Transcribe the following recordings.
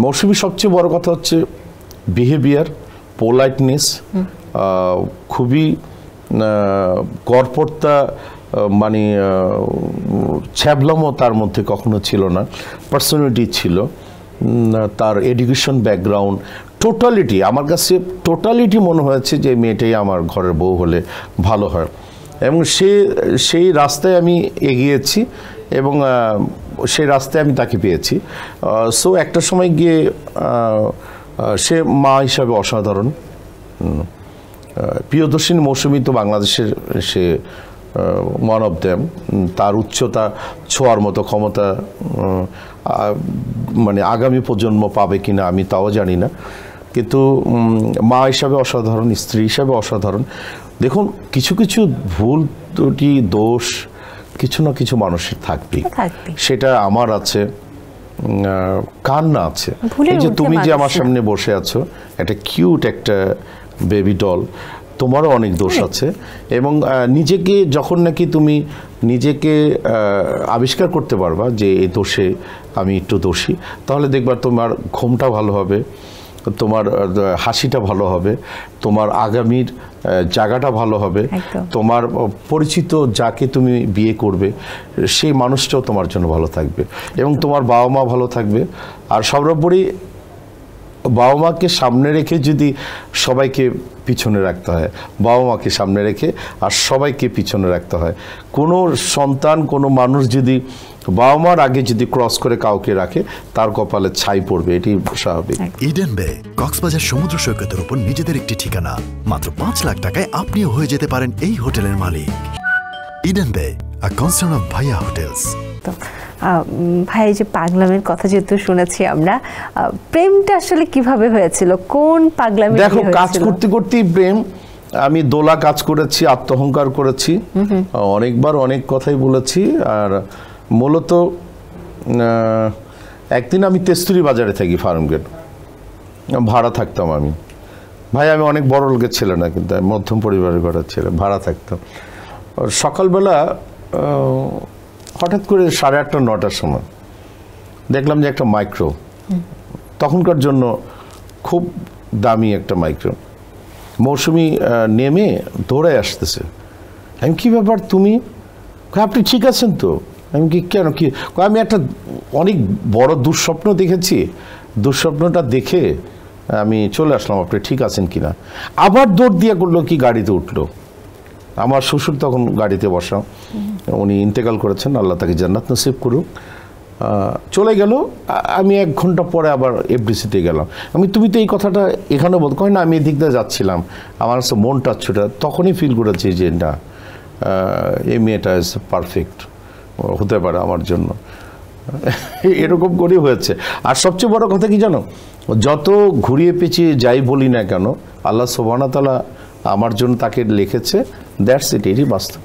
মৌসুমী সবচেয়ে বড় কথা হচ্ছে বিহেভিয়ার, পোলাইটনেস, খুবই গড়পড়তা, মানে ছ্যাবলামও তার মধ্যে কখনো ছিল না, পার্সোনালিটি ছিল, তার এডুকেশন ব্যাকগ্রাউন্ড, টোটালিটি, আমার কাছে টোটালিটি মনে হয়েছে যে মেয়েটাই আমার ঘরের বউ হলে ভালো হয়। এবং সেই রাস্তায় আমি এগিয়েছি এবং সেই রাস্তায় আমি তাকে পেয়েছি। সো একটা সময় গিয়ে সে মা হিসাবে অসাধারণ। প্রিয়দর্শিনী মৌসুমী তো বাংলাদেশের সে ওয়ান অফ দেম। তার উচ্চতা ছোঁয়ার মতো ক্ষমতা মানে আগামী প্রজন্ম পাবে কিনা আমি তাও জানি না, কিন্তু মা হিসাবে অসাধারণ, স্ত্রী হিসাবে অসাধারণ। দেখুন, কিছু কিছু ভুল ত্রুটি দোষ কিছু না কিছু মানুষের থাকবেই, সেটা আমার আছে, কার না আছে। এই যে তুমি যে আমার সামনে বসে আছো, একটা কিউট একটা বেবি ডল, তোমারও অনেক দোষ আছে। এবং নিজেকে যখন নাকি তুমি নিজেকে আবিষ্কার করতে পারবা যে এই দোষে আমি একটু দোষী, তাহলে দেখবা তোমার ঘুমটা ভালো হবে, তোমার হাসিটা ভালো হবে, তোমার আগামীর জায়গাটা ভালো হবে, তোমার পরিচিত যাকে তুমি বিয়ে করবে সেই মানুষটাও তোমার জন্য ভালো থাকবে, এবং তোমার বাবা মা ভালো থাকবে। আর সর্বোপরি বাবা মাকে সামনে রেখে যদি সবাইকে পিছনে রাখতে হয়, বাবা মাকে সামনে রেখে আর সবাইকে পিছনে রাখতে হয়। কোনো সন্তান, কোনো মানুষ যদি বাবা মার আগে যদি ক্রস করে কাউকে রাখে, তার কপালে ছাই পড়বে, এটি স্বাভাবিক। ইডেন বে কক্সবাজার সমুদ্র সৈকতের উপর নিজেদের একটি ঠিকানা। মাত্র 5 লাখ টাকায় আপনিও হয়ে যেতে পারেন এই হোটেলের মালিক। ইডেন বে, আ কনসার্ন অফ ভাইয়া হোটেলস। ভাই, যে পাগলামের কথা যেহেতু শুনেছি আমরা, প্রেমটা আসলে কিভাবে হয়েছিল, কোন পাগলামি? দেখো, কাজ করতে করতেই প্রেম। আমি দোলা কাজ করেছি, আত্মহংকার করেছি, অনেকবার অনেক কথাই বলেছি। আর মূলত একদিন আমি তেস্তুরি বাজারে থাকি, ফার্মগেট ভাড়া থাকতাম আমি। ভাই, আমি অনেক বড় লোকের ছেলে না, কিন্তু মধ্যম পরিবারের ঘরের ছেলে, ভাড়া থাকতাম। সকালবেলা হঠাৎ করে 8:30 9টার সময় দেখলাম যে একটা মাইক্রো, তখনকার জন্য খুব দামি একটা মাইক্রো, মৌসুমী নেমে দৌড়ে আসতেছে। আমি, কি ব্যাপার তুমি? আপনি ঠিক আছেন তো? আমি কি, কেন কি? আমি একটা অনেক বড় দুঃস্বপ্ন দেখেছি, দুঃস্বপ্নটা দেখে আমি চলে আসলাম, আপনি ঠিক আছেন কিনা। আবার দৌড় দিয়ে করলো কি, গাড়িতে উঠলো। আমার শ্বশুর তখন গাড়িতে বসা, উনি ইন্তেকাল করেছেন, আল্লাহ তাকে জান্নাত নসিব করুক। চলে গেল। আমি 1 ঘন্টা পরে আবার এফডিসিতে গেলাম। তুমি তো এই কথাটা এখানে বলতে কয় না, আমি এদিক দিয়ে যাচ্ছিলাম, আমার কাছে মনটা ছোটা, তখনই ফিল করেছি যে না, এই মেয়েটা ইজ পারফেক্ট, হতে পারে আমার জন্য। এরকম করেই হয়েছে। আর সবচেয়ে বড় কথা কি জানো, যত ঘুরিয়ে পেঁচিয়ে যাই বলি না কেন, আল্লাহ সুবহানাহু ওয়া তাআলা আমার জন্য তাকে লিখেছে, দ্যাটস ইট, এরই বাস্তব।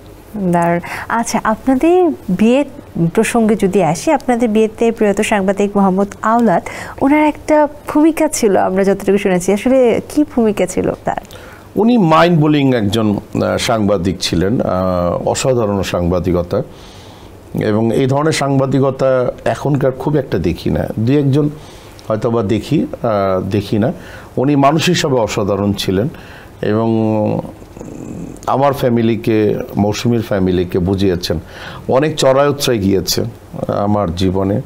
আচ্ছা, আপনাদের বিয়ে প্রসঙ্গে যদি আসি, আপনাদের বিয়েতে প্রয়াত সাংবাদিক মোহাম্মদ আওলাদ, ওনার একটা ভূমিকা ছিল, আমরা যতটুকু শুনেছি। আসলে কি ভূমিকা ছিল তার? উনি মাইন্ড ব্লোয়িং একজন সাংবাদিক ছিলেন, অসাধারণ সাংবাদিকতা। এবং এই ধরনের সাংবাদিকতা এখনকার খুব একটা দেখি না, 2-1 হয়তো বা দেখি না। উনি মানুষ হিসাবে অসাধারণ ছিলেন এবং আমার ফ্যামিলিকে, মৌসুমীর ফ্যামিলিকে বুঝিয়েছেন। অনেক চড়াই উতরাই গিয়েছে আমার জীবনে।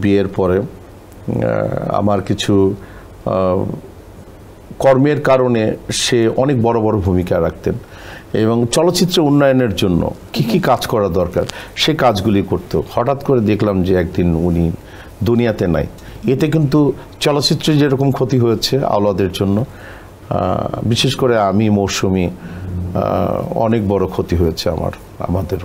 বিয়ের পরে আমার কিছু কর্মের কারণে সে অনেক বড় বড় ভূমিকা রাখতেন এবং চলচ্চিত্র উন্নয়নের জন্য কি কি কাজ করা দরকার সে কাজগুলি করতো। হঠাৎ করে দেখলাম যে একদিন উনি দুনিয়াতে নাই। এতে কিন্তু চলচ্চিত্রে যেরকম ক্ষতি হয়েছে আওলাদের জন্য, বিশেষ করে আমি, মৌসুমী, অনেক বড় ক্ষতি হয়েছে আমাদের।